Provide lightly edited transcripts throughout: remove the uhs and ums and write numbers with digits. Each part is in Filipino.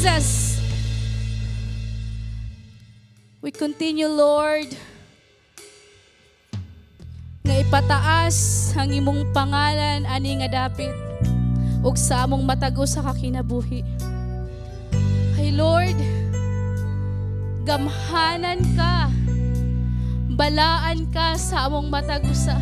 Jesus. We continue, Lord, nga ipataas ang imong pangalan ani nga dapit ug sa among matag usa ka kinabuhi. Hay Lord, gamhanan ka, balaan ka sa among matag usa.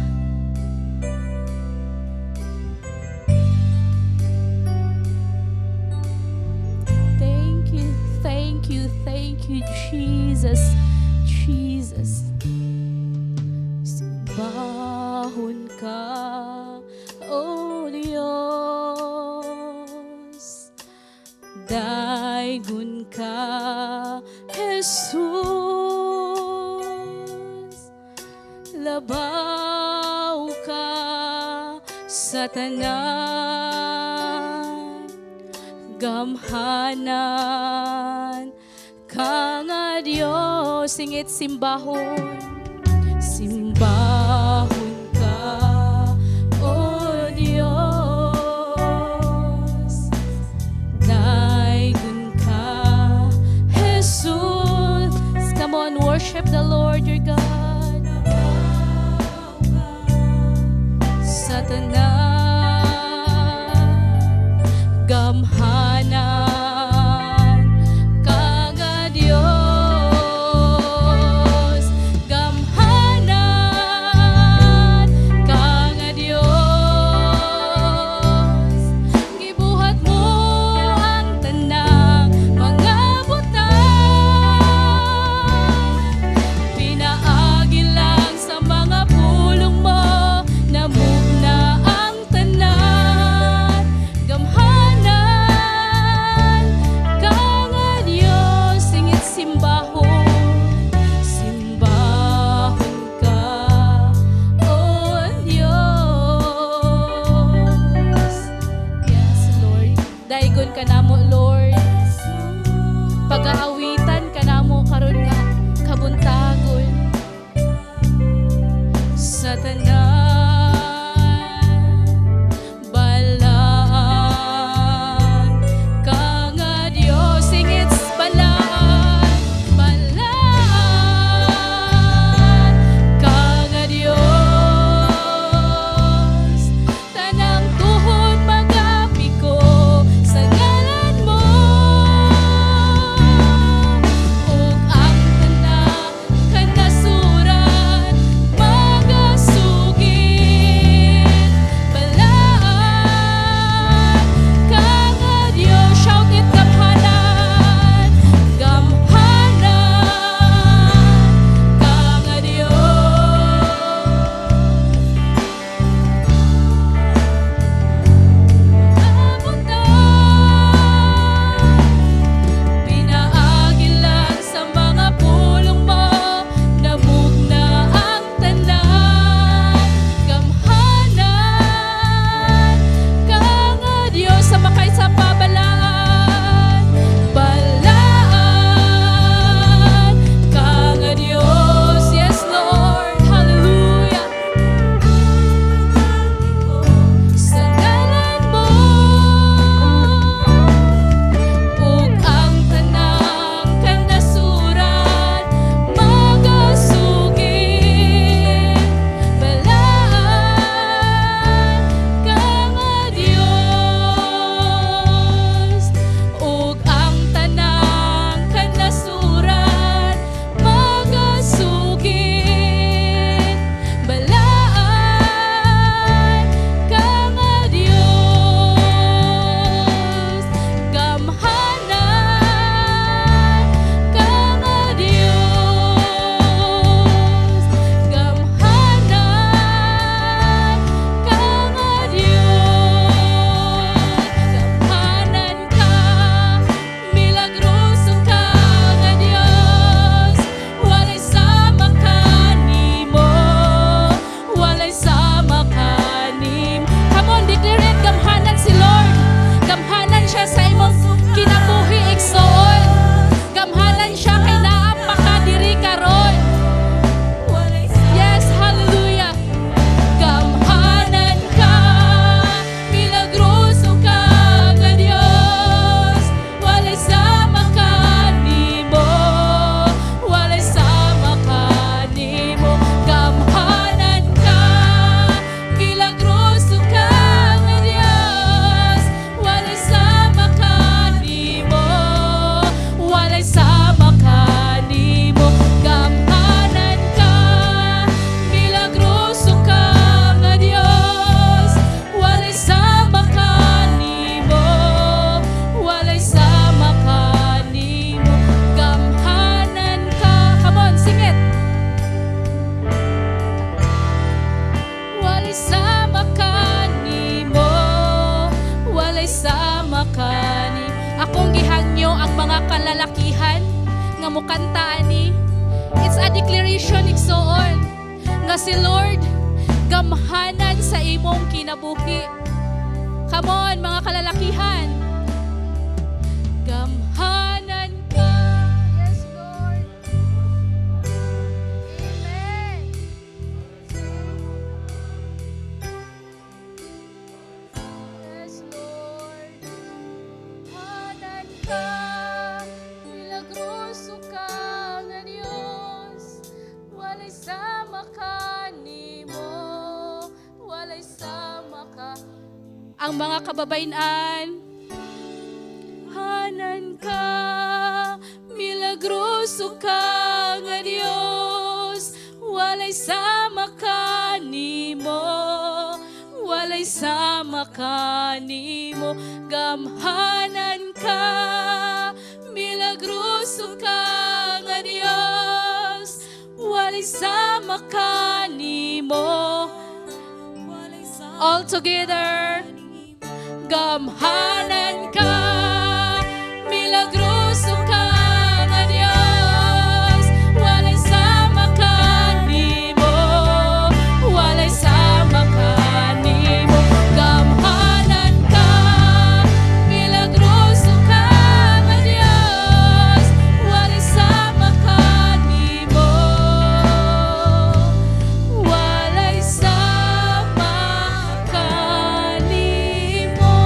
Thank you, Jesus, Jesus. Simbahon ka, O Diyos. Daigon ka, Jesus. Labaw ka sa tanan, gamhanan ka nga Diyos. Singit simbahon, simbahon ka, O Diyos. Daigon ka, Jesus. Come on, worship the Lord your God. Sa tanan, gamhanan kanamo, Lord. Pag-aawitan kanamo karon nga kabuntagon sa tanan, balaan ka nga Dios. Singit, balaan, balaan ka nga Dios. Tanang tuhod magapiko sa ngalan mo, ug ang tanan kanasuran magasugid. makani. Akong gihangyo ang mga kalalakihan nga mukantaan ni. It's a declaration igsoon nga si Lord gamhanan sa imong kinabuhi. Come on, mga kalalakihan. Gamhanan ka. Yes, Lord. Amen. Yes, Lord. Gamhanan ka. Milagroso ka nga Diyos. Walay sama ka nimo. Walay sama ka. Ang mga kababayan, hanan ka, milagroso ka nga Diyos, walay sama ka nimo, walay sama ka nimo, gamhanan ka, milagroso ka nga Diyos, walay sama ka nimo, all together. Gamhanan ka, milagroso ka nga Diyos, walay sama ka nimo, walay sama ka nimo. Gamhanan ka, milagroso ka nga Diyos, walay sama ka nimo, walay sama ka nimo.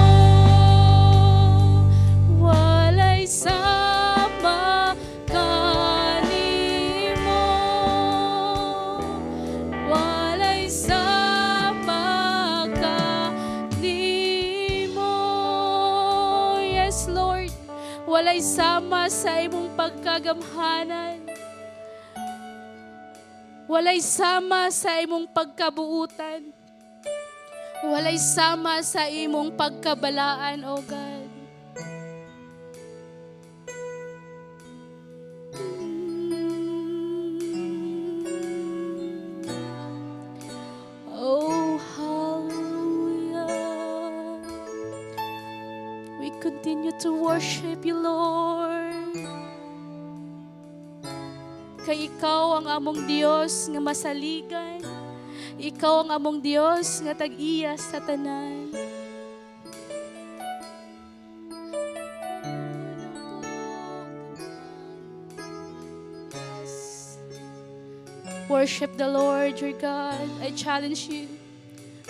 Walay sama kanimo. Walay sama kanimo. Yes, Lord. Walay sama sa imong pagkagamhanan. Walay sama sa imong pagkabuutan. Walay sama sa imong pagkabalaan, O God. Oh, hallelujah. We continue to worship you, Lord. Kay ikaw ang among Dios nga masaligan. Ikaw ang among Dios nga tag-iya sa tanan. Worship the Lord your God. I challenge you,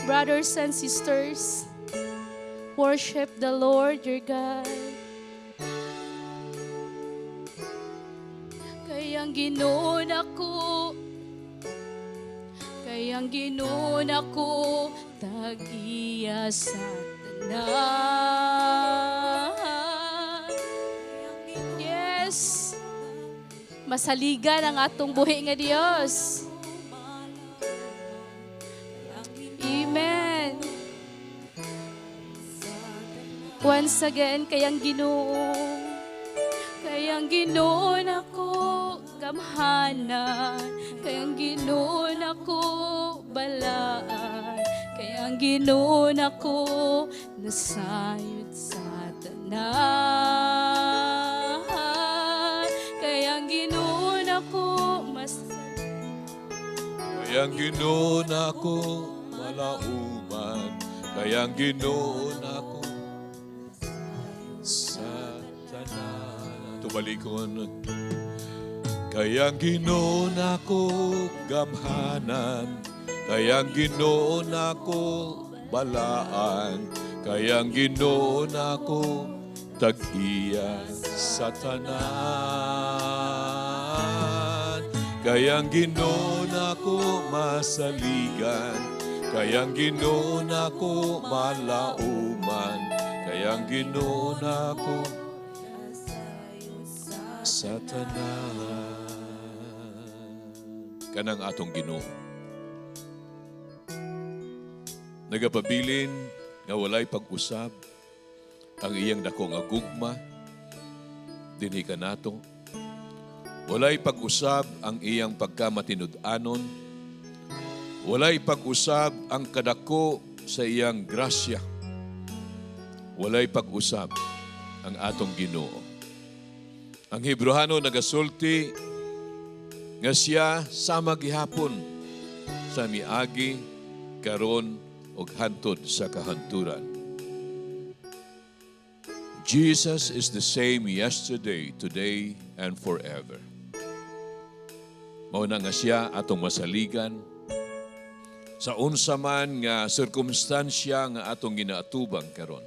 brothers and sisters. Worship the Lord your God. Kayang Ginoo nako, kayang Ginoo nako, tag-iya sa tanan. Yes. Masaligan ang atong buhi nga Dios. Amen. Once again, kayang Ginoo nako gamhanan, kayang Ginoo nako balaan, kayang Ginoo nako nasayod sa tanan, kayang Ginoo nako kayang Ginoo nako malauman, kayang Ginoo nako sa tanan. Tubalikon. Kayang Ginoo nako gamhanan, kayang Ginoo nako balaan, kayang Ginoo nako tag-iya sa tanan. Kayang Ginoo nako masaligan, kayang Ginoo nako malauman, kayang Ginoo nako sa tanan. Kanang atong Ginoo nagapabilin nga walay pag-usab ang iyang dako nga gugma dinhi kanato. Walay pag-usab ang iyang pagkamatinud-anon. Walay pag-usab ang kadako sa iyang grasya. walay pag-usab ang atong Ginoo. Ang Hebreano nagasulti nga siya sama gihapon sa miagi, karon ug hantod sa kahanturan. Jesus is the same yesterday, today, and forever. Mao na nga siya atong masaligan sa unsa man nga sirkumstansya nga atong ginaatubang karon.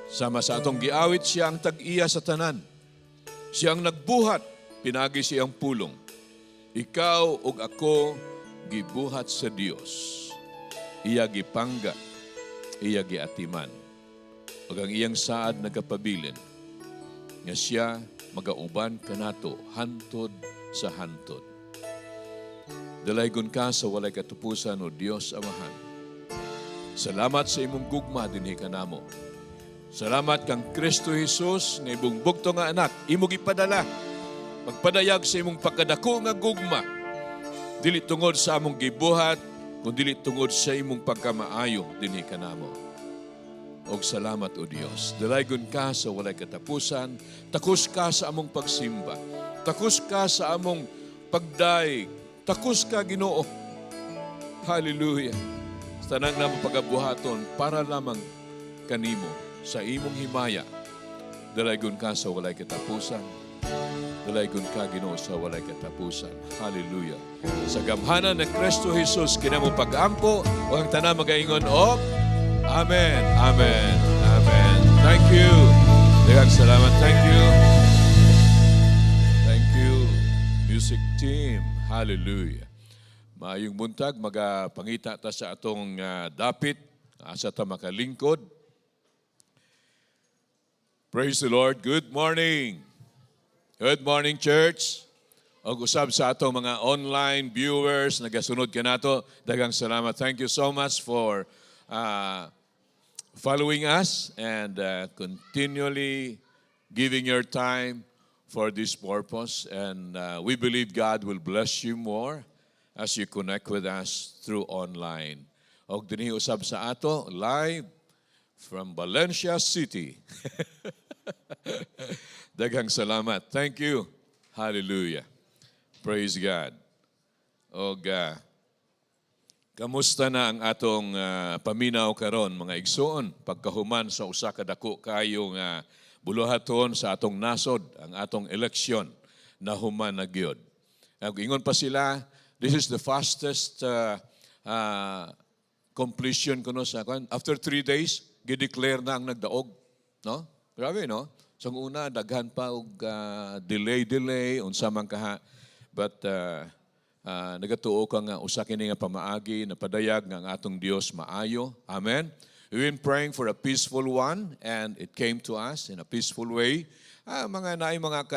Sama sa atong giawit siya ang tag-iya sa tanan. Siya ang nagbuhat, pinagi siyang pulong. Ikaw ug ako gibuhat sa Dios. Iya gipangga, iya giatiman. Ug ang iyang saad nagapabilin nga siya magauban kanato hantod sa hantod. Dalaygon ka sa walay katupusan o Dios Amahan. Salamat sa imong gugma dinhi kanamo. Salamat kang Kristo Jesus nga imong bugto nga anak, imo gipadala. Magpadayag sa imong pagkadako nga gugma. Dili tungod sa among gibuhat, kundi tungod sa imong pagkamaayo dinhi kanamo. Og salamat o Dios. Dalaygon ka sa walay katapusan, takos ka sa among pagsimba, takos ka sa among pagdaig, takos ka Ginoo. Hallelujah. Sa tanang namang pagabuhaton para lamang kanimo sa imong himaya. Dalaygon ka sa walay katapusan. Dalaygon ka Ginoo sa walay katapusan. Hallelujah. Sa gamhanan ng Kristo Jesus kinamo pag-ampo o ang tanan magaingon og Amen. Amen. Amen. Thank you. Daghang salamat. Thank you. Thank you. Music team. Hallelujah. Maayong buntag, magapangita ta sa atong dapit, asa ta makalingkod. Praise the Lord. Good morning. Good morning, church. Og usab sa atong mga online viewers, nagasunod ka nato, daghang salamat. Thank you so much for following us and continually giving your time for this purpose. And we believe God will bless you more as you connect with us through online. Og dinhi usab sa ato, live from Valencia City. Daghang salamat. Thank you. Hallelujah. Praise God. Og kamusta na ang atong paminaw karon mga igsoon pagkahuman sa usa ka dako kayong buluhaton sa atong nasod, ang atong eleksyon na human na gyud. Ingon pa sila, this is the fastest completion kuno sa after 3 days gi-declare na ang nagdaog, no? Grabe, no? Sa una daghan pa og delay unsa man kaha, but nagatuo ka nga usa kini nga pamaagi na padayag nga ang atong Dios maayo. Amen. We've been praying for a peaceful one and it came to us in a peaceful way. Mga naay mga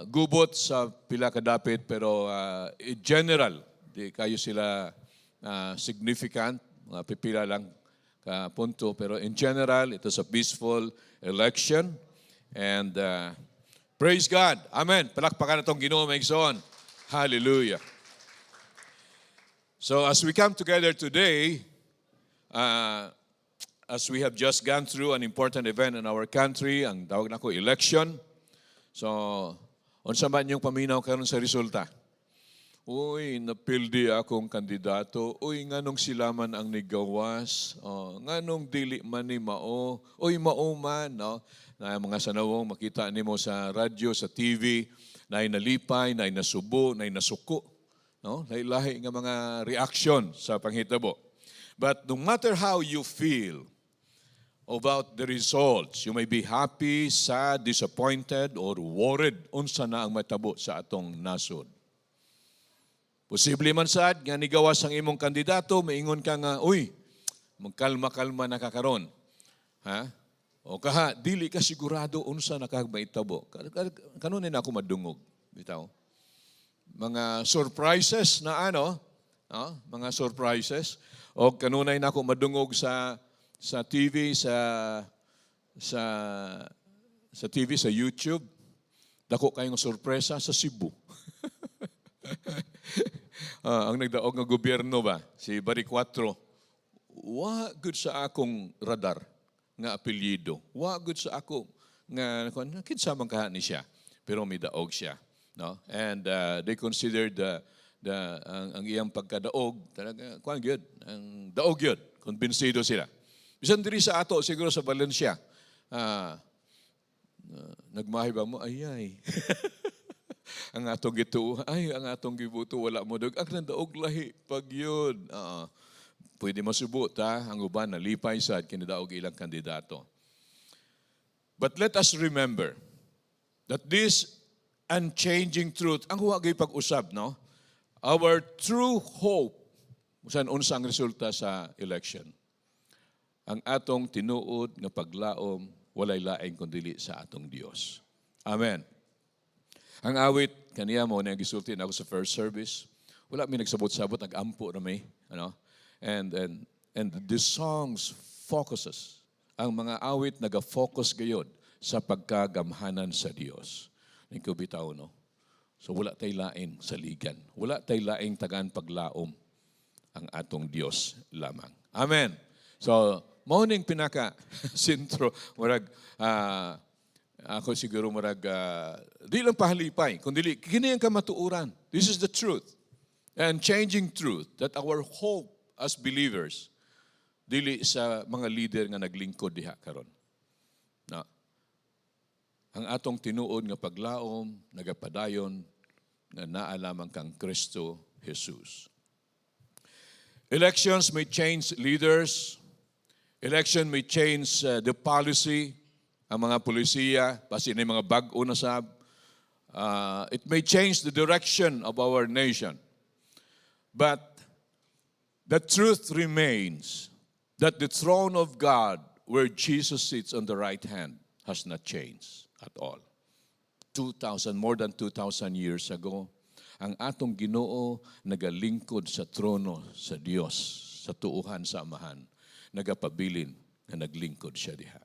gubot sa pila ka dapit pero in general di kayo sila significant, mga pipila lang ka punto, pero in general it was a peaceful election and praise God. Amen. Palakpakan natong Ginoo maigsoon. Hallelujah. So as we come together today, as we have just gone through an important event in our country, ang tawag nako election. So, unsa man yung paminaw karon sa resulta? Uy, napildi akong kandidato. Uy, nganong sila man ang nigawas. Nganong dili man ni mao. Uy, mao man, no? Na mga sanawong makita nimo sa radyo, sa TV, na nalipay, na nasubo, na nasuko, no? Lahi-lahi nga mga reaction sa panghitabo. But no matter how you feel about the results, you may be happy, sad, disappointed, or worried unsa na ang matabo sa atong nasod. Posible man sad nga nigawas ang imong kandidato, maingon ka nga, uy, magkalma-kalma na kakaron. Ha? O kaha, dili ka sigurado unsa nakagmaitabo. Kanunin ako madungog, bitaw. Mga surprises na mga surprises. O kanunay na ako madungog sa TV, sa TV, sa YouTube. Dako kayong sorpresa sa Cebu. Ang nagdaog ng gobyerno ba, si Bari 4, wa good sa akong radar nga apelyido. Wa good sa ako nga kinsa man kaha ni siya. Pero may daog siya, no? And they considered ang iyang pagkadaog talaga kuan gyud, ang daog gyud, kumbinsido sila. Bisan diri sa ato siguro sa Valencia, nagmahay ba mo ayay. Ang atong gituo, ang atong gibuto wala mo dog. Ang daog lahi pag yun. Pwede masubot ang uban na lipay sad kinidaog ilang kandidato. But let us remember that this unchanging truth, ang huwag ay pag-usab, no? Our true hope, saan unsang resulta sa election. Ang atong tinuod nga paglaom, walay laing kundili sa atong Dios. Amen. Ang awit, kaniya mo, na gisulti na ako sa first service, wala may nagsabot-sabot, nag-ampo na may, ano? And these songs focuses, ang mga awit naga-focus gayod sa pagkagamhanan sa Dios. Ikaw bitaw, no? So wala tay lain sa ligan. Wala tay laing tagaan paglaom ang atong Dios lamang. Amen. So, mauning pinaka sintro, murag, ako siguro murag, di lang pahalipay, kundi kini ang kamatuuran. This is the truth. And changing truth, that our hope as believers, dili sa mga leader nga naglingkod diha karon. Na ang atong tinuod nga paglaom, nagapadayon, nga naalamang kang Kristo Jesus. Elections may change leaders. Election may change the policy. Ang mga polisiya, basi na mga bag-o na sab. It may change the direction of our nation. But the truth remains that the throne of God, where Jesus sits on the right hand, has not changed at all. More than 2,000 years ago, ang atong Ginoo nagalingkod sa trono sa Dios, sa tuuhan sa Amahan, nagapabilin na naglingkod siya diha.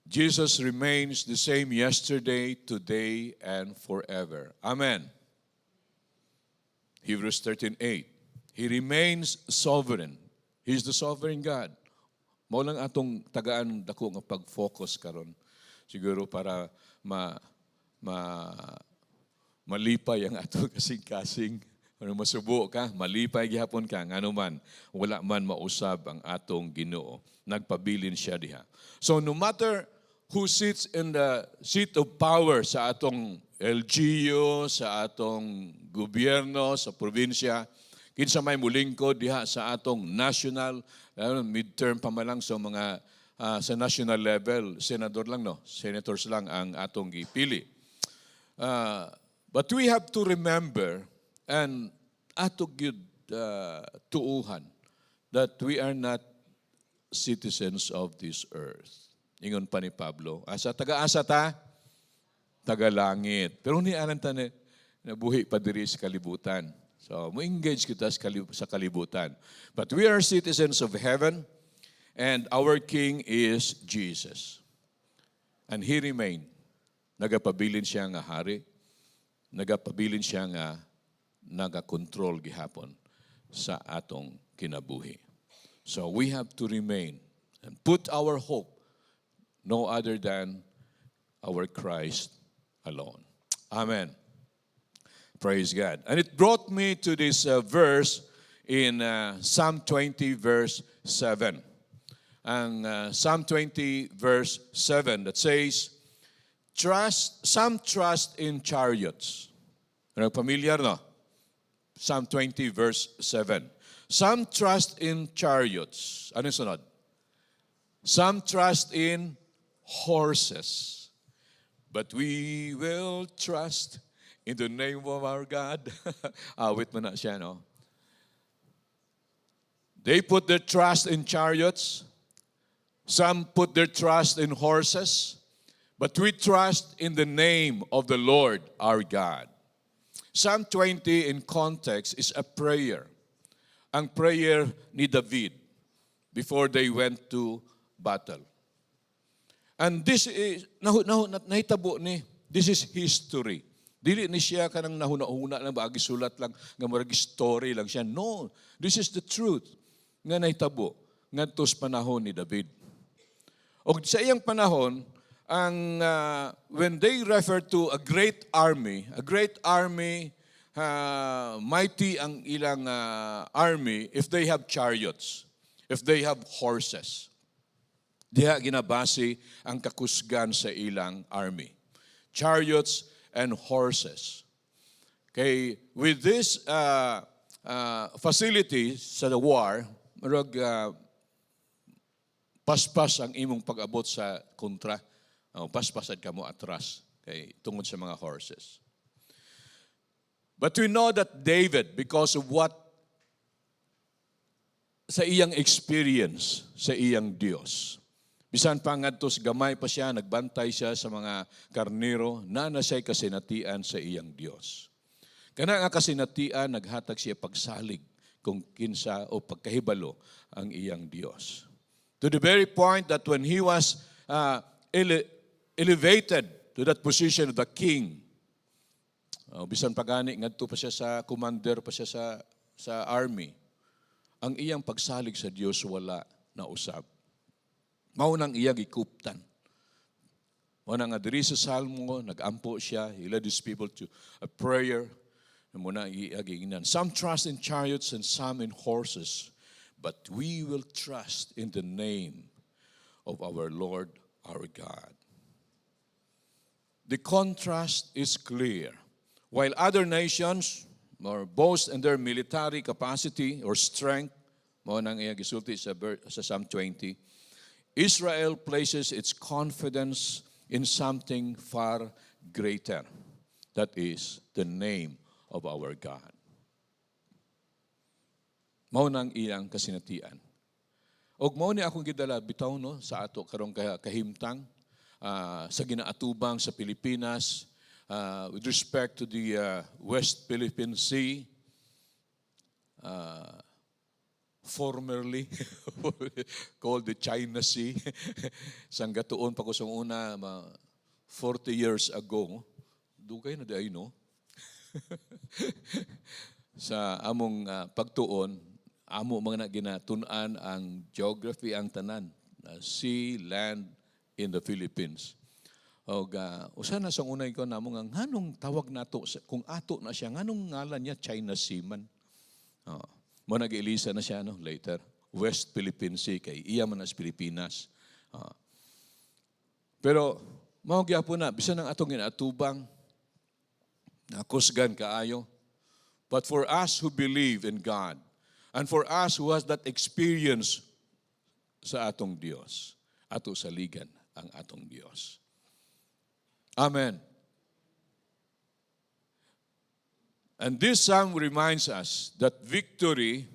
Jesus remains the same yesterday, today, and forever. Amen. Hebrews 13:8. He remains sovereign. He's the sovereign God. Mao lang atong tagaan dako nga pag-focus karon. Siguro para malipay ang atong kasing-kasing. Ano masubo ka, malipay gihapon ka, ngano man, wala man mausab ang atong Ginoo. Nagpabilin siya diha. So no matter who sits in the seat of power sa atong LGU, sa atong gobyerno, sa probinsya, kinsa may mulingkod diha sa atong national, midterm pa man lang sa mga sa national level, senador lang, no? Senators lang ang atong gipili. But we have to remember and atong gyud tuuhan that we are not citizens of this earth. Ingon pa ni Pablo, asa taga-asa ta? Taga-langit. Pero ni anan ta nabuhi pa diri sa kalibutan. So, mo-engage kita sa kalibutan. But we are citizens of heaven, and our King is Jesus. And He remained. Nagapabilin siya nga hari. Nagapabilin siya nga nagakontrol gihapon sa atong kinabuhi. So we have to remain and put our hope no other than our Christ alone. Amen. Praise God. And it brought me to this verse in Psalm 20 verse 7. Ang Psalm 20 verse 7 that says, some trust in chariots. Ano, familiar, no? Psalm 20 verse 7. Some trust in chariots. Ano yung sunod? Some trust in horses. But we will trust in the name of our God. Awit mo na siya, no? They put their trust in chariots. Some put their trust in horses. But we trust in the name of the Lord our God. Psalm 20 in context is a prayer. Ang prayer ni David before they went to battle. And this is, nahitabo ni, this is history. Dili ni siya kanang nahuna-huna lang, baagi sulat lang, nga murag story lang siya. No, this is the truth nga nahitabo ngadto sa panahon ni David. O sa iyang panahon, when they refer to a great army, mighty ang ilang army if they have chariots, if they have horses. Diha ginabase ang kakusgan sa ilang army. Chariots and horses. Okay, with this facility sa the war, marag paspas ang imong pag-abot sa kontra. Paspasad ka mo atras kay tungod sa mga horses. But we know that David, because of what sa iyang experience sa iyang Dios, bisan pa ngadto sa gamay pa siya, nagbantay siya sa mga karnero, na siya'y kasinatian sa iyang Dios. Kana nga kasinatian, naghatag siya pagsalig kung kinsa o pagkahibalo ang iyang Dios. To the very point that when he was elevated to that position of the king, bisan pagani, ngadto pa siya sa commander, pa siya sa army, ang iyang pagsalig sa Dios wala na usab. Mao nang iya gikuptan. Mao nang diri sa Salmo, nagampo siya, he led his people to a prayer. Muna iyaginan. Some trust in chariots and some in horses, but we will trust in the name of our Lord, our God. The contrast is clear. While other nations boast in their military capacity or strength, mao nang iya gisulti sa Psalm 20, Israel places its confidence in something far greater. That is the name of our God. Mao nang iyang kasinatian. Og mao ni akong gidala bitaw no sa ato karong kahimtang sa ginaatubang sa Pilipinas with respect to the West Philippine Sea. Formerly called the China Sea. Sang gatuon pa ko sa una 40 years ago. Dugay na day no. Sa among pagtuon, amo mga ginatun-an ang geography ang tanan, sea, land in the Philippines. Og usa na sang unay ko namo nga nganong tawag nato kung ato na siya nganong ngalan niya China Sea man. Mo nag-ilisa na siya no later. West Philippine Sea kay iya man as Pilipinas. Pero mao gyapon na bisan ang atong ginatubang nakusgan kaayo. But for us who believe in God and for us who has that experience sa atong Dios, ato saligan ang atong Dios. Amen. And this psalm reminds us that victory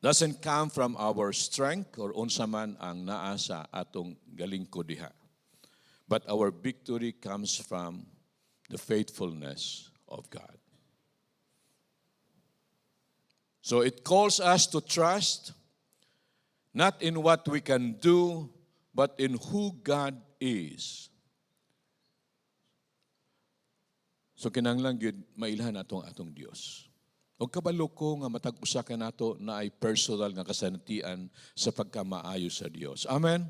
doesn't come from our strength or unsa man ang naa sa atong galingkod diha. But our victory comes from the faithfulness of God. So it calls us to trust not in what we can do, but in who God is. So kinahanglan gyud mailhan atong Dios. Og kabalo ko nga matag usa ka nato na ay personal nga kasanatian sa pagkamaayo sa Dios. Amen.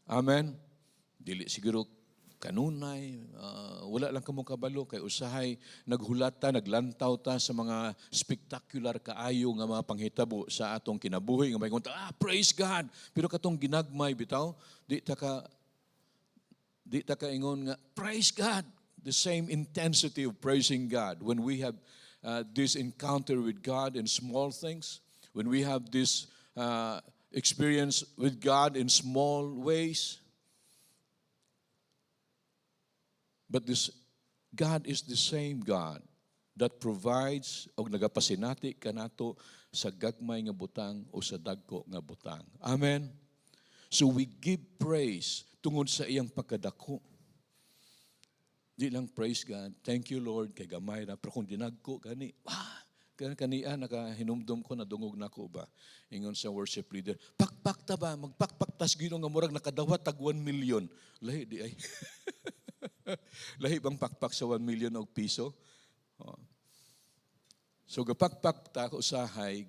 Amen. Dili siguro kanunay, wala lang kamong kabalo kay usahay naghulata, naglantaw ta sa mga spectacular kaayo nga mga panghitabo sa atong kinabuhi nga may kunta, praise God. Pero katong ginagmay bitaw, di ta ka ingon nga praise God. The same intensity of praising God when we have this encounter with God in small things, when we have this experience with God in small ways. But this God is the same God that provides o nagapasinati kanato sa gagmay nga butang o sa dagko nga butang. Amen. So we give praise tungod sa iyang pagkadako. Di lang praise God, thank you Lord, kay gamay na. Pero kung dinagko, kaniya, nakahinumdum ko, nadungog na ko ba? Ingon sa worship leader, pakpak ta ba? Magpakpak tas ginong nga murag nakadawat tag 1 million. Lahi di ay. Lahi bang pakpak sa 1 million og piso? Oh. So gapakpak ta ako usahay,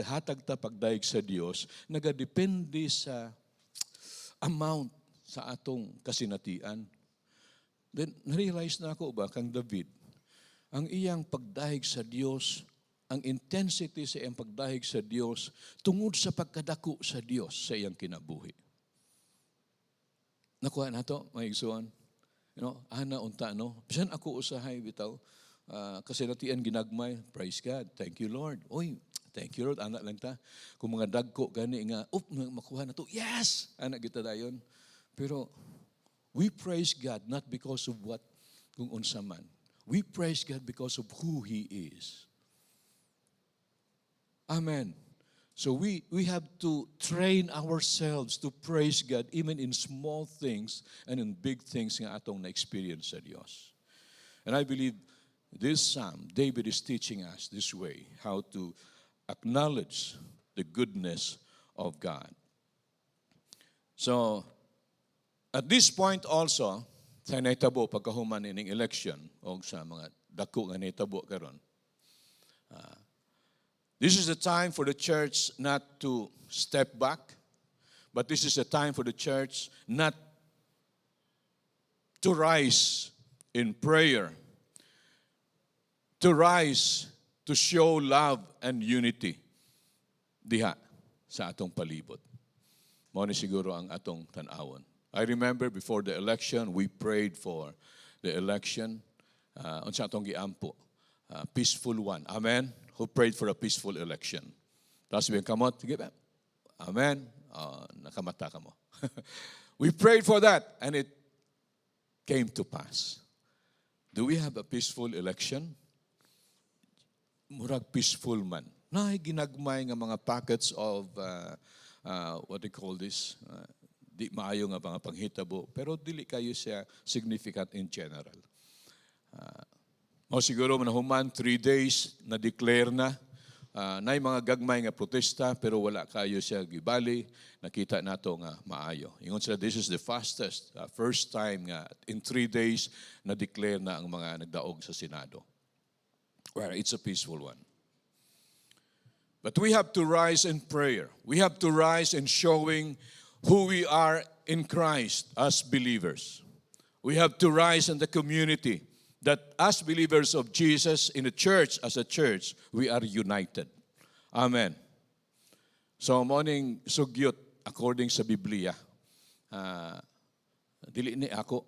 hatag ta pagdaig sa Dios, nagadepende sa amount sa atong kasinatian. Then na-realize na ako ba kang David, ang iyang pagdahig sa Dios, ang intensity sa iyang pagdahig sa Dios tungod sa pagkadako sa Dios sa iyang kinabuhi. Nakuha na to, mga igsuon. Ana unta bisan ako usahay bitaw, kasinatian ginagmay, praise God, thank you Lord. Oy, thank you Lord, anak lang ta. Kung mga dagko gani nga, makuha na to, yes, anak kita dayon. Pero we praise God not because of what kung unsa man. We praise God because of who He is. Amen. So we have to train ourselves to praise God even in small things and in big things nga atong na-experience sa Diyos. And I believe this psalm, David is teaching us this way, how to acknowledge the goodness of God. So, at this point also, sa naitabo pagkahuman ining election o sa mga dako nga naitabo karon. This is a time for the church not to step back, but this is a time for the church not to rise in prayer, to rise to show love and unity diha sa atong palibot. Mao ni siguro ang atong tan-awon. I remember before the election, we prayed for the election. Unsa atong giampo? Peaceful one. Amen? Who prayed for a peaceful election. Tapos we kamot, sige ba? Amen? Nakamata ka mo. We prayed for that and it came to pass. Do we have a peaceful election? Murag peaceful man. Naay ginagmay nga mga packets of, what do you call this? Di maayo nga mga panghitabo, pero dili kayo siya significant in general. Siguro manahuman 3 days na declare na nay mga gagmay nga protesta pero wala kayo siya gibali, nakita nato nga maayo. Ingon sila, this is the fastest first time nga in 3 days na declare na ang mga nagdaog sa Senado. Well, it's a peaceful one. But we have to rise in prayer. We have to rise in showing who we are in Christ as believers. We have to rise in the community that as believers of Jesus in the church, as a church, we are united. Amen. So, morning sugyot according sa Biblia. Dili ni ako.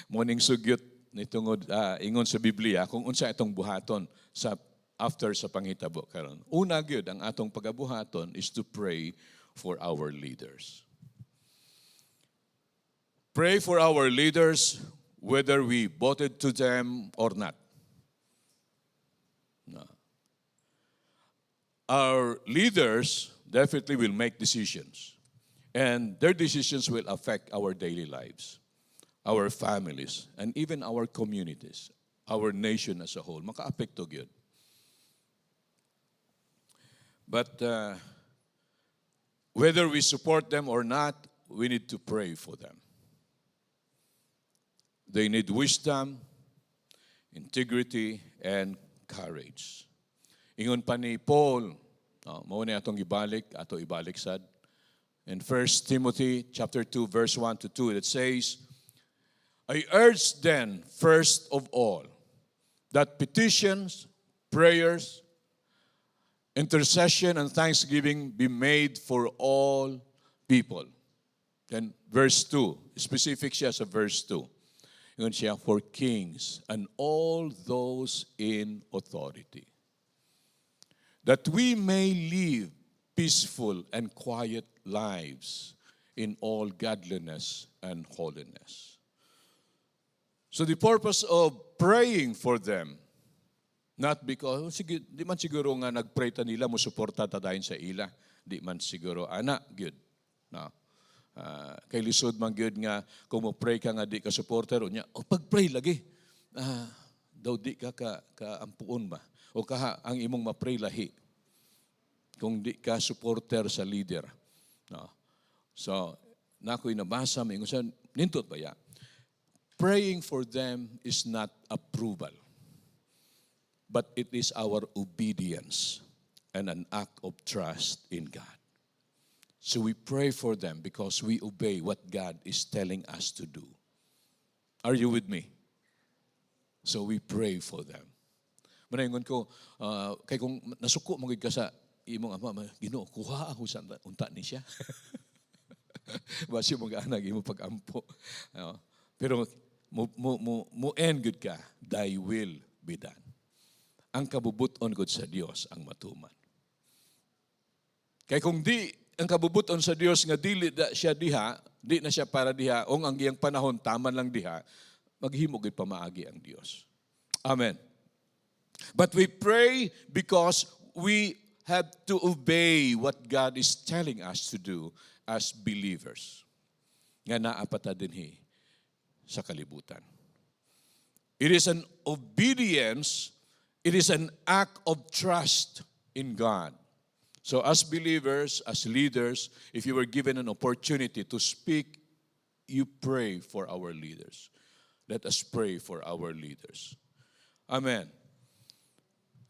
Morning sugyot nitungod ingon sa Biblia kung unsa itong buhaton sa after sa panghitabo karon. Una gyud ang atong pagabuhaton is to pray for our leaders. Pray for our leaders whether we voted to them or not. No. Our leaders definitely will make decisions. And their decisions will affect our daily lives, our families, and even our communities, our nation as a whole. Maka-apekto gyud. But whether we support them or not, we need to pray for them. They need wisdom, integrity, and courage. Ingon pa ni Paul, mao ni atong ibalik sad. In 1 Timothy chapter 2 verse 1 to 2 it says, I urge then first of all that petitions, prayers, intercession and thanksgiving be made for all people. Then verse 2, specific siya sa verse 2. Yun siya, for kings and all those in authority, that we may live peaceful and quiet lives in all godliness and holiness. So the purpose of praying for them, not because, sige, di man siguro nga nag-pray ta nila, musuporta ta dahin sa ila, di man siguro, good. No. Kay lisod man gyud nga kung mo-pray ka nga di ka supporter unya pag-pray lagi daw di ka ampuon ba o kaha ang imong ma-pray lahi kung di ka supporter sa leader, no. So nakoy nabasa mingon sa nindot ba ya, praying for them is not approval, but it is our obedience and an act of trust in God. So we pray for them because we obey what God is telling us to do. Are you with me? So we pray for them. Manaingon ko, kay kung nasuko magig ka sa imong ama, Ginoo, kuha ako sa unta ni siya. Basi mo gaanag imo pag-ampo. Pero mo end good ka, thy will be done. Ang kabubuton gud sa Dios ang matuman. Kay kung di ang kabubuton sa Dios nga dili siya diha, di na siya para diha, ang iyang panahon taman lang diha, maghimo gid pamaagi ang Dios. Amen. But we pray because we have to obey what God is telling us to do as believers. Nga naapata dinhi sa kalibutan. It is an obedience, it is an act of trust in God. So as believers, as leaders, if you were given an opportunity to speak, you pray for our leaders. Let us pray for our leaders. Amen.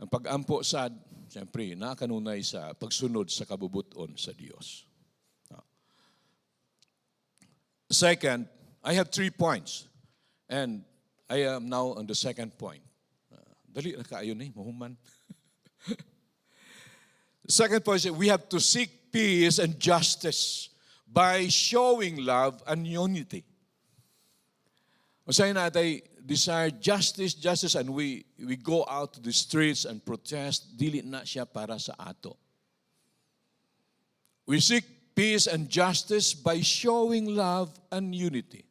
Ang pag-ampo sad, siyempre, nakakanunay sa pagsunod sa kabubuton sa Diyos. Second, I have 3 points. And I am now on the second point. Dali na kaayo ni, mahuman. The second point is we have to seek peace and justice by showing love and unity. Usahay natin desire justice, and we go out to the streets and protest, dili na siya para sa ato. We seek peace and justice by showing love and unity.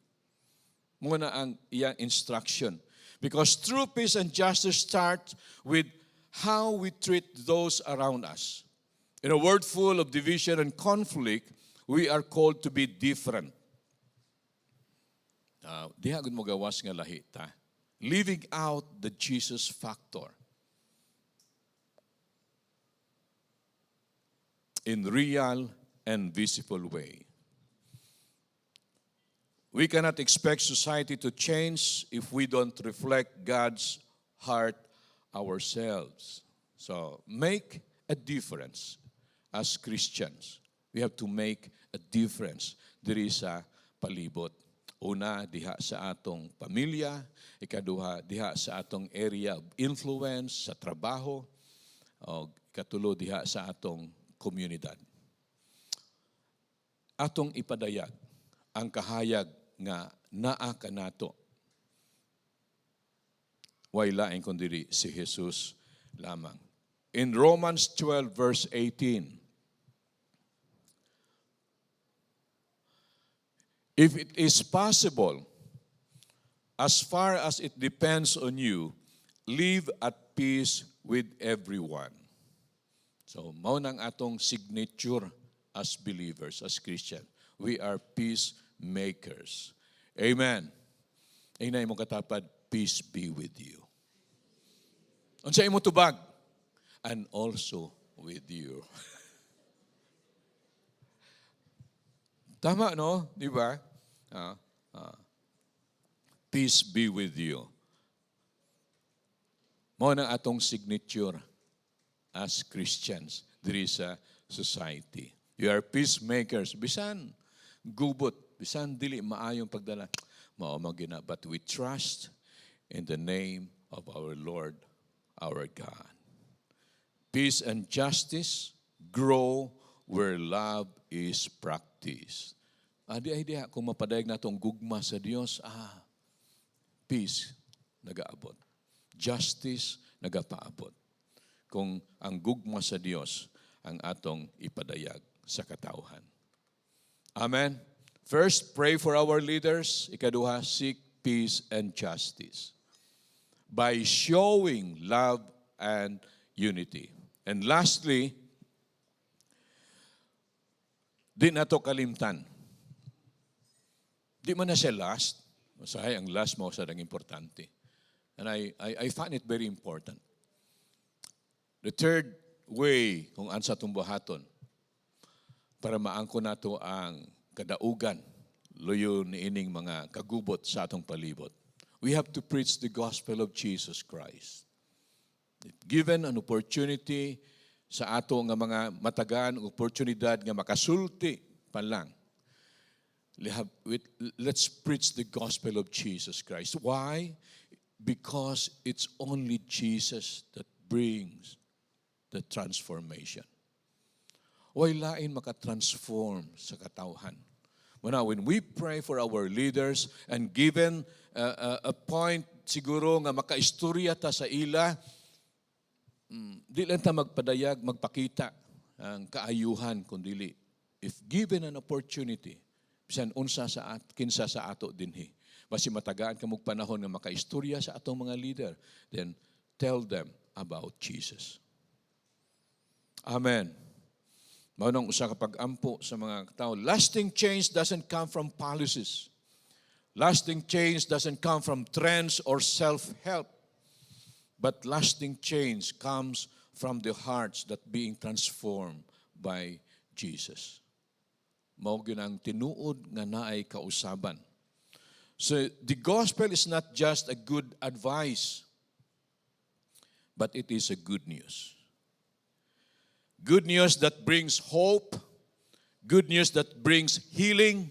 Muna ang iyang instruction. Because true peace and justice start with how we treat those around us. In a world full of division and conflict, we are called to be different. Diha gud mo gawas nga lahi ta. Living out the Jesus factor in real and visible way. We cannot expect society to change if we don't reflect God's heart ourselves. So make a difference as Christians. We have to make a difference diri sa palibot. Una, diha sa atong pamilya. Ikaduha, diha sa atong area of influence, sa trabaho. O ikatulo, diha sa atong komunidad. Atong ipadayag ang kahayag nga naa kanato. Way laing kundi si Jesus lamang. In Romans 12 verse 18, if it is possible, as far as it depends on you, live at peace with everyone. So, mao nang atong signature as believers, as Christian. We are peacemakers. Amen. Inay mo katapad, peace be with you. Unsa imo tubag? And also with you. Tama, no? Di ba? Peace be with you. Mao na atong signature as Christians diri sa society. You are peacemakers. Bisan gubot, bisan dili maayong pagdala. Mao magina, but we trust in the name of our Lord, our God. Peace and justice grow where love is practiced. Adi idea kung mapadayag natong gugma sa Dios, peace nagaabot. Justice nagapaabot. Kung ang gugma sa Dios ang atong ipadayag sa katawhan. Amen. First, pray for our leaders. Ikaduha, seek peace and justice by showing love and unity. And lastly, di na to kalimtan. Di man na siya last. Masahay, ang last mo sa dang importante. And I find it very important. The third way kung ansa itong buhaton para maangko nato ang kadaugan, luyo ni ining mga kagubot sa atong palibot. We have to preach the gospel of Jesus Christ. If given an opportunity sa ato nga mga matagaan, oportunidad nga makasulti pa lang, let's preach the gospel of Jesus Christ. Why? Because it's only Jesus that brings the transformation. Way lain makatransform sa katawhan. When we pray for our leaders and given a point siguro nga makaistorya ta sa ila, di lang ta magpadayag, magpakita ang kaayuhan kundili. If given an opportunity, bisan unsa kinsa sa ato dinhi, basi matagaan kamog panahon nga makaistorya sa atong mga leader, then tell them about Jesus. Amen. Mao nang usa ka pag-ampo sa mga tao. Lasting change doesn't come from policies. Lasting change doesn't come from trends or self-help. But lasting change comes from the hearts that being transformed by Jesus. Mao gyud ang tinuod nga naay kausaban. So the gospel is not just a good advice, but it is a good news. Good news that brings hope, good news that brings healing,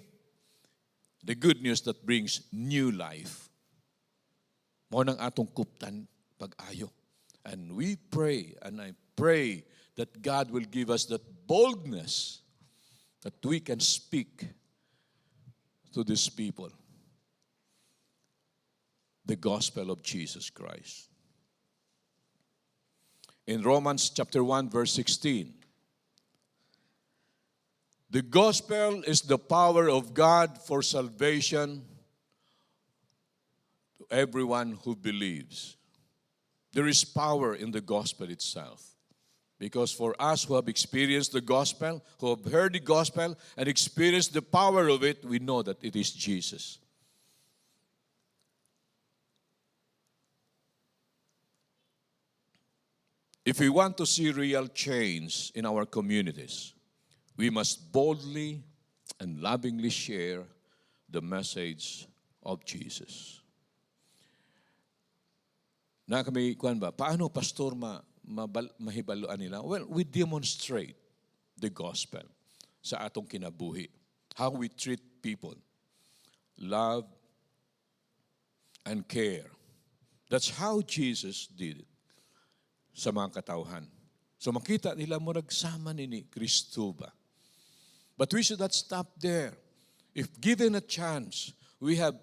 the good news that brings new life. Mao nang atong kuptan pag-ayo. And we pray, and I pray that God will give us that boldness that we can speak to these people the gospel of Jesus Christ. In Romans chapter 1, verse 16, the gospel is the power of God for salvation to everyone who believes. There is power in the gospel itself. Because for us who have experienced the gospel, who have heard the gospel and experienced the power of it, we know that it is Jesus. If we want to see real change in our communities, we must boldly and lovingly share the message of Jesus. Na kami, paano pastor mahibaloan nila? Well, we demonstrate the gospel sa atong kinabuhi. How we treat people. Love and care. That's how Jesus did it sa mga katawhan. So makita nila mo nagsama ni Kristo ba. But we should not stop there. If given a chance, we have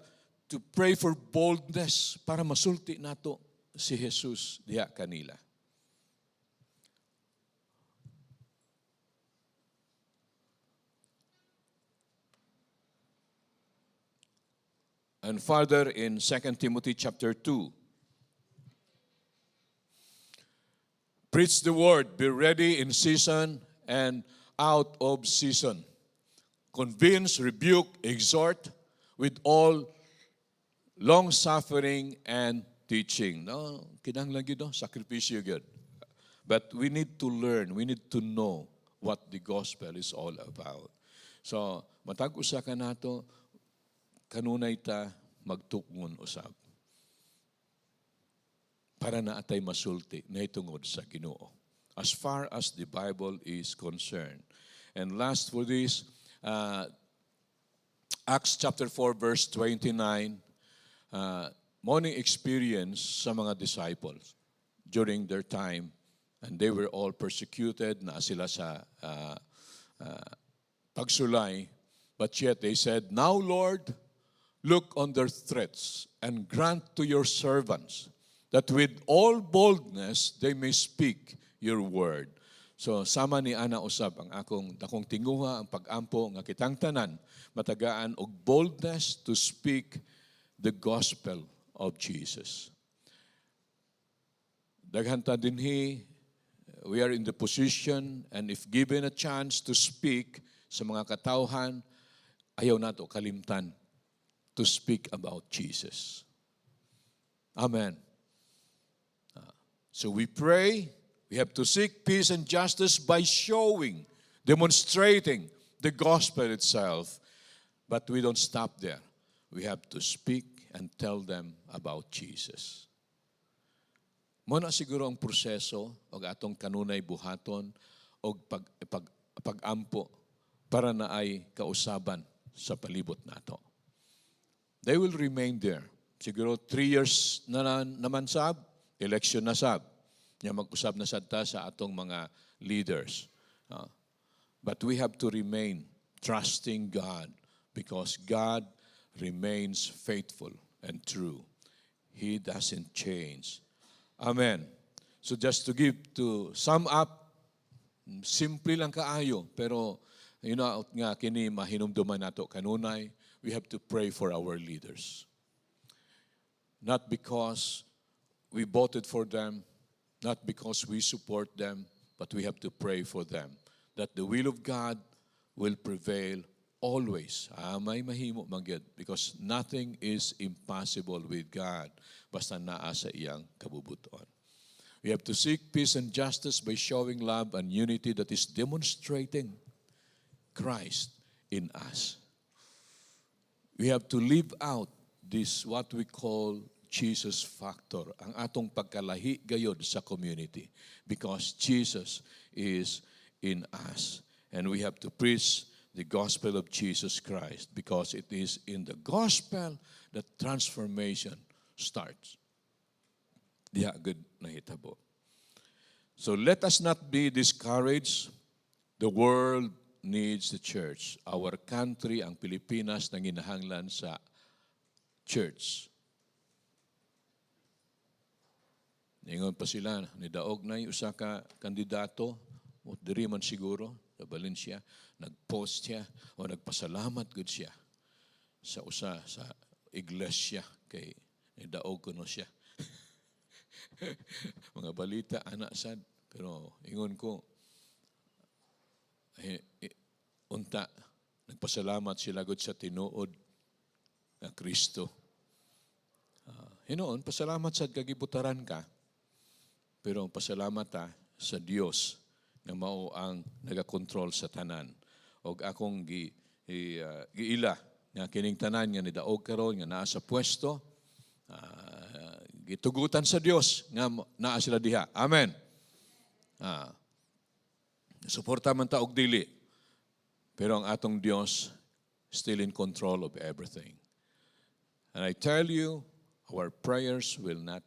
to pray for boldness para masulti nato si Jesus diha kanila. And further in 2 Timothy chapter 2, preach the word, be ready in season and out of season. Convince, rebuke, exhort with all long-suffering and teaching. No, kinahanglan gyud sakripisyo gyud. But we need to learn, we need to know what the gospel is all about. So, matag usa ka nato, kanunay ta magtukngon usab. Para na atay masulti na itungod sa Ginoo. As far as the Bible is concerned. And last for this, Acts chapter 4 verse 29, morning experience sa mga disciples during their time, and they were all persecuted, na sila sa pagsulay, but yet they said, "Now Lord, look on their threats and grant to your servants that with all boldness they may speak your word." So sama ni ana usab ang dakong tinguha ang pag-ampo nga kitang tanan matagaan og boldness to speak the gospel of Jesus. Daghan ta dinhi, we are in the position, and if given a chance to speak sa mga katawhan, ayaw nato kalimtan to speak about Jesus. Amen. So we pray, we have to seek peace and justice by showing, demonstrating the gospel itself. But we don't stop there. We have to speak and tell them about Jesus. Mo na siguro ang proseso o atong kanunay buhaton o pag-ampo para na ay kausaban sa palibot nato. They will remain there. Siguro 3 years na naman sab, election na sab. Nya mag-usab na sad ta sa atong mga leaders. But we have to remain trusting God because God remains faithful and true. He doesn't change. Amen. So just to sum up, simple lang kaayo, pero nga kini mahinumduman nato kanunay, we have to pray for our leaders. Not because we voted for them, not because we support them, but we have to pray for them that the will of God will prevail always. May mahimo magyud because nothing is impossible with God basta naa sa iyang kabubuton. We have to seek peace and justice by showing love and unity that is demonstrating Christ in us. We have to live out this what we call Jesus factor, ang atong pagkalahi gayod sa community because Jesus is in us. And we have to preach the gospel of Jesus Christ because it is in the gospel that transformation starts. Diha good nahitabo. So let us not be discouraged. The world needs the church. Our country, ang Pilipinas, nanginahanglan sa church. Ningon pa sila, nidaog na yung usa ka kandidato, o diri man siguro, sa Valencia, nag-post siya, o nagpasalamat gud siya sa usa sa iglesia, kay nidaog ko no siya. Mga balita, anak sad, pero ingon ko, unta, nagpasalamat sila gud sa tinuod na Kristo. Hinoon, pasalamat sad kagibutaran ka, pero pasalamat ta sa Dios na mao ang nagakontrol sa tanan. Og akong giila nga kining tanan nga nidaog karon nga naa sa pwesto, gitugutan sa Dios nga naa sila diha. Amen. Suporta man ta og dili. Pero ang atong Dios still in control of everything. And I tell you, our prayers will not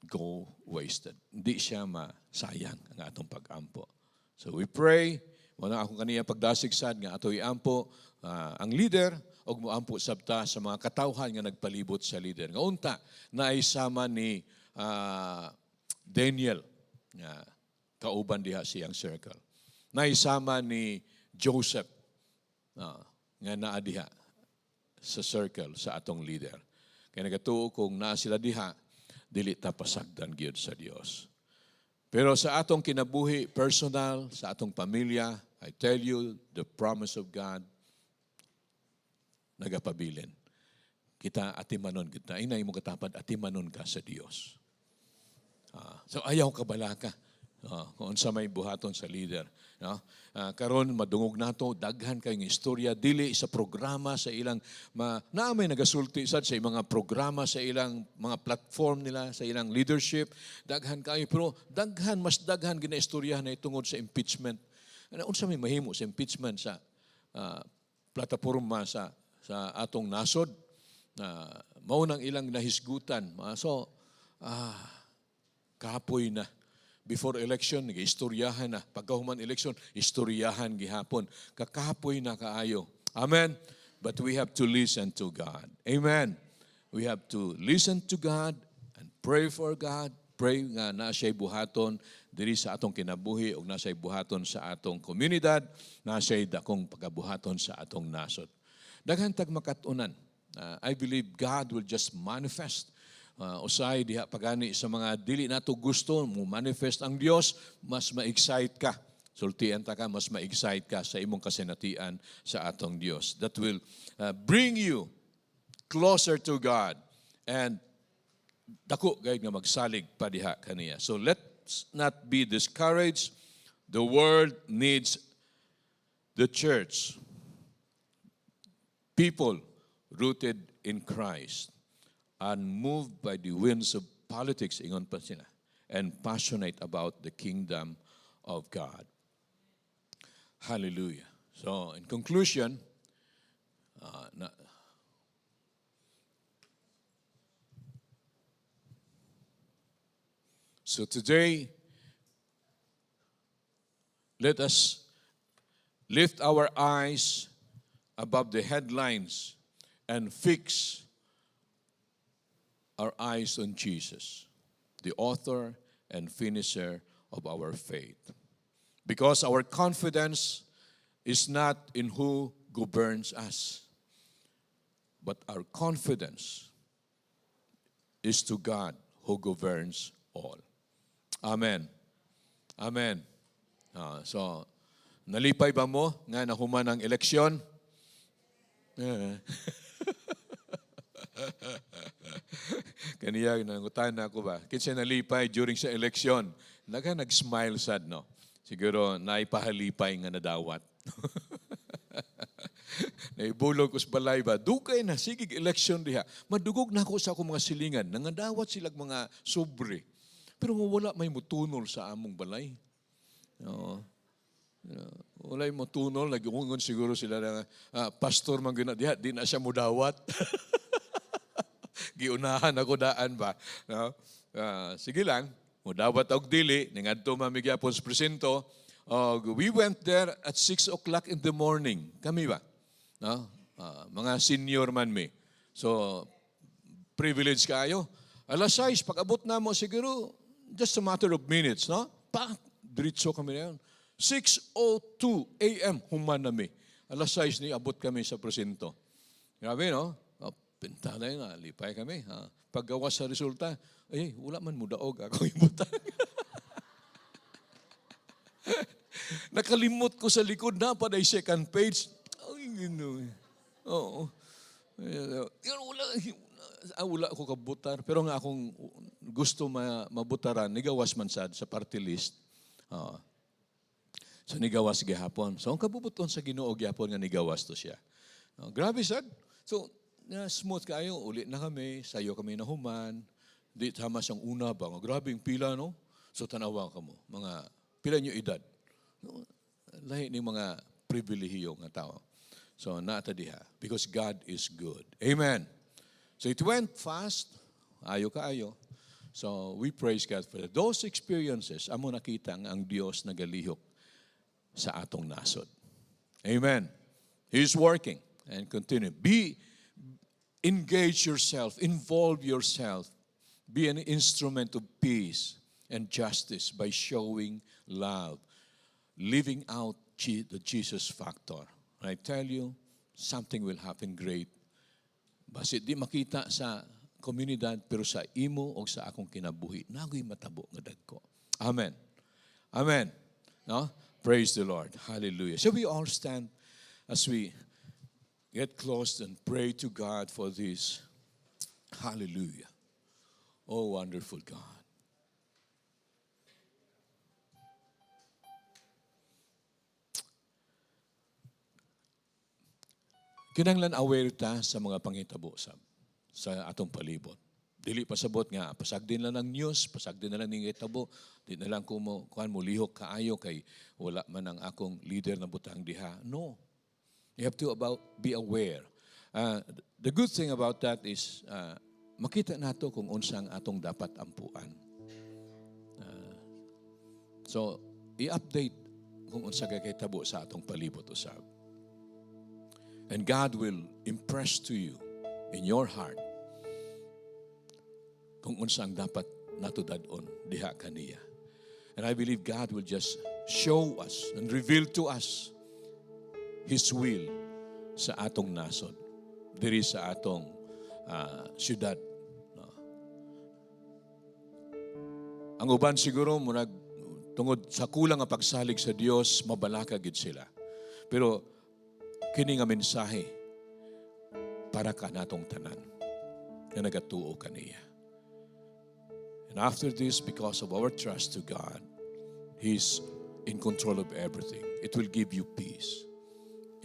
go wasted. Hindi siya masayang ang atong pag-ampo. So we pray, wala akong kaniya pagdasigsad nga ato iampo ang leader og moampo sabta sa mga katawhan nga nagpalibot sa leader. Nga unta na isama ni Daniel nga kauban diha siyang circle. Na isama ni Joseph nga naa diha sa circle sa atong leader. Kaya nagatuo kung naa sila diha, dili ta pasagdan gyud sa Dios. Pero sa atong kinabuhi personal, sa atong pamilya, I tell you the promise of God nagapabilin. Kita atimanon kita. Inay mo katapad atimanon ka sa Dios. So ayaw ka bala ka. Kung sa may buhaton sa leader. Karon madungog nato daghan kayong istorya dili sa programa sa ilang naamay nagasulti sad sa mga programa sa ilang mga platform nila sa ilang leadership daghan kayo pero mas daghan ginaistoryahan na tungod sa impeachment. Unsa may mahimo sa impeachment sa plataporma sa atong nasod mao nang ilang nahisgutan. So kapoy na. Before election, nag-istoryahan na. Pagkahuman election, istoryahan gihapon. Kakapoy na kaayo. Amen? But we have to listen to God. Amen? We have to listen to God and pray for God. Pray nga na siya'y buhaton diri sa atong kinabuhi o na siya'y buhaton sa atong komunidad, na siya'y dakong pagkabuhaton sa atong nasod. Daghan tag makatunan. I believe God will just manifest usay diha pagani sa mga dili nato gusto mo manifest ang Dios, mas ma-excite ka. Sultian ta ka, mas ma-excite ka sa imong kasinatian sa atong Dios. That will bring you closer to God and dako gayud nga magsalig pa diha kaniya. So let's not be discouraged. The world needs the church. People rooted in Christ, unmoved by the winds of politics, ingon pa sila, and passionate about the kingdom of God. Hallelujah. So, in conclusion, so today, let us lift our eyes above the headlines and fix our eyes on Jesus, the author and finisher of our faith. Because our confidence is not in who governs us, but our confidence is to God who governs all. Amen. Amen. So, nalipay ba mo nga nahuman ang eleksyon? Kaniya, nangutan na ako ba? Kinsa nalipay during sa eleksyon? Nag-smile sad, no? Siguro, naipahalipay nga nadawat. Naibulog ko sa balay ba? Dugay na, sige, eleksyon diha. Madugog na ako sa akong mga silingan. Nangadawat silang mga sobre. Pero wala may mutunol sa among balay. Oo. Wala yung mutunol. Nag-ungon siguro sila na pastor man gina diha. Di na siya mudawat. Giunahan ako daan ba? No? Sige lang. Mudawat og dili. Nangadto mamigyapon sa presinto. We went there at 6 o'clock in the morning. Kami ba? No? Mga senior man mi. So, privilege kayo. Alas 6, pag-abot na mo siguro, just a matter of minutes, no? Diretso kami na yun. 6:02 a.m. human nami. Alas 6 ni abot kami sa presinto. Grabe, no? Pintalay nga, lipay kami. Paggawa sa resulta, wala man mo daog ako ibutan. Nakalimot ko sa likod na pa ay second page. Ay, gano'n. Oo. Wala ako kabutar. Pero nga akong gusto mabutaran, nigawas man sad sa party list. So nigawas gihapon. So ang kabubuton sa Ginoo gihapon nga nigawas to siya. Grabe sad. So smooth kayo, uli na kami, sayo kami na human. Di tama siyang una ba? Grabe yung pila, no? So tanawa ka mo. Mga pila niyo edad. No? Lahi ni mga pribilehiyo nga tao. So nata diha. Because God is good. Amen. So it went fast. Ayo ka ayo. So we praise God for that. Those experiences, amo nakita ang Dios nagalihok sa atong nasod. Amen. He's working and continue. Engage yourself, involve yourself, be an instrument of peace and justice by showing love, living out the Jesus factor. And I tell you, something will happen great. Basit di makita sa komunidad, pero sa imo o sa akong kinabuhi, nagoy matabo nga dagko. Amen. Amen. No? Praise the Lord. Hallelujah. Shall we all stand as we get close and pray to God for this? Hallelujah. Oh, wonderful God. Kinahanglan aware ta sa mga panghitabo sa atong palibot. Dili pasabot nga, pasagdin lang ng news, pasagdin na lang ng hitabo, di na lang kuhan mo lihok kaayo kay wala man ang akong leader na butang diha. No. You have to be aware. The good thing about that is makita nato kung unsang atong dapat ampuan. So, i-update kung unsa kay tabo sa atong palibot usab. And God will impress to you in your heart kung unsang dapat natudadon diha kaniya. And I believe God will just show us and reveal to us His will sa atong nasod, diri sa atong syudad. No? Ang uban siguro, tungod sa kulang nga pagsalig sa Dios, mabalaka gid sila. Pero kini nga mensahe para ka natong tanan na nagatuo kaniya. And after this, because of our trust to God, He's in control of everything. It will give you peace.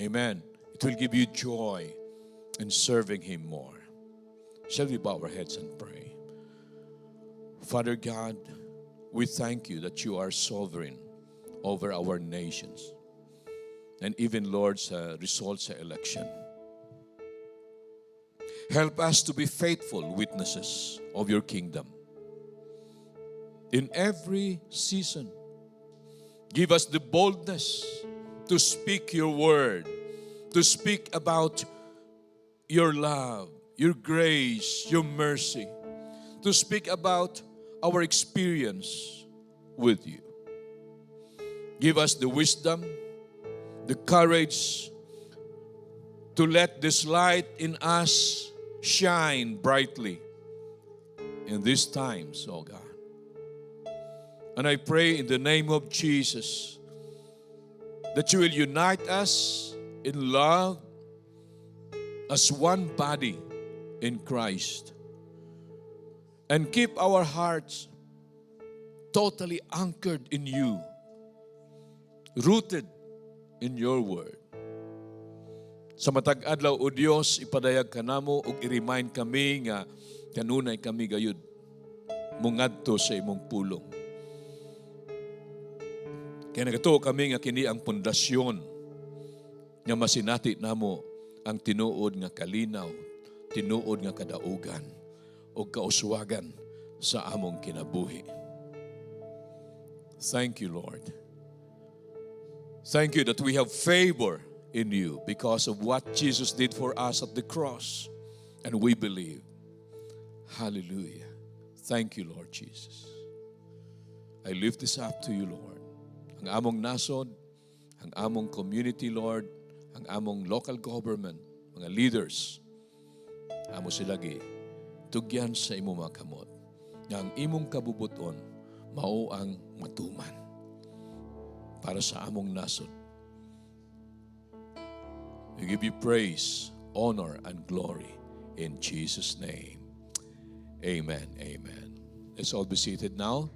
Amen. It will give you joy. and serving Him more. Shall we bow our heads and pray? Father God, we thank you that you are sovereign over our nations. And even, Lord, sa results sa election. Help us to be faithful witnesses of your kingdom. In every season, give us the boldness to speak your word, to speak about your love, your grace, your mercy, to speak about our experience with you. Give us the wisdom, the courage to let this light in us shine brightly in these times, oh God. And I pray in the name of Jesus that you will unite us in love as one body in Christ and keep our hearts totally anchored in you, rooted in your word. Sa matag adlaw o Dios, ipadayag kanamo ug i-remind kami nga kanunay kami gayud mungadto sa imong pulong. Kaya nagatuo kami nga kini ang pundasyon nga masinati namo ang tinuod nga kalinaw, tinuod nga kadaugan o kauswagan sa among kinabuhi. Thank you, Lord. Thank you that we have favor in you because of what Jesus did for us at the cross. And we believe. Hallelujah. Thank you, Lord Jesus. I lift this up to you, Lord. Ang among nasod, ang among community, Lord, ang among local government, mga leaders, amo silagi, tugyan sa imong mga kamot, nga ang imong kabubuton, mao ang matuman para sa among nasod. We give you praise, honor, and glory in Jesus' name. Amen. Amen. Let's all be seated now.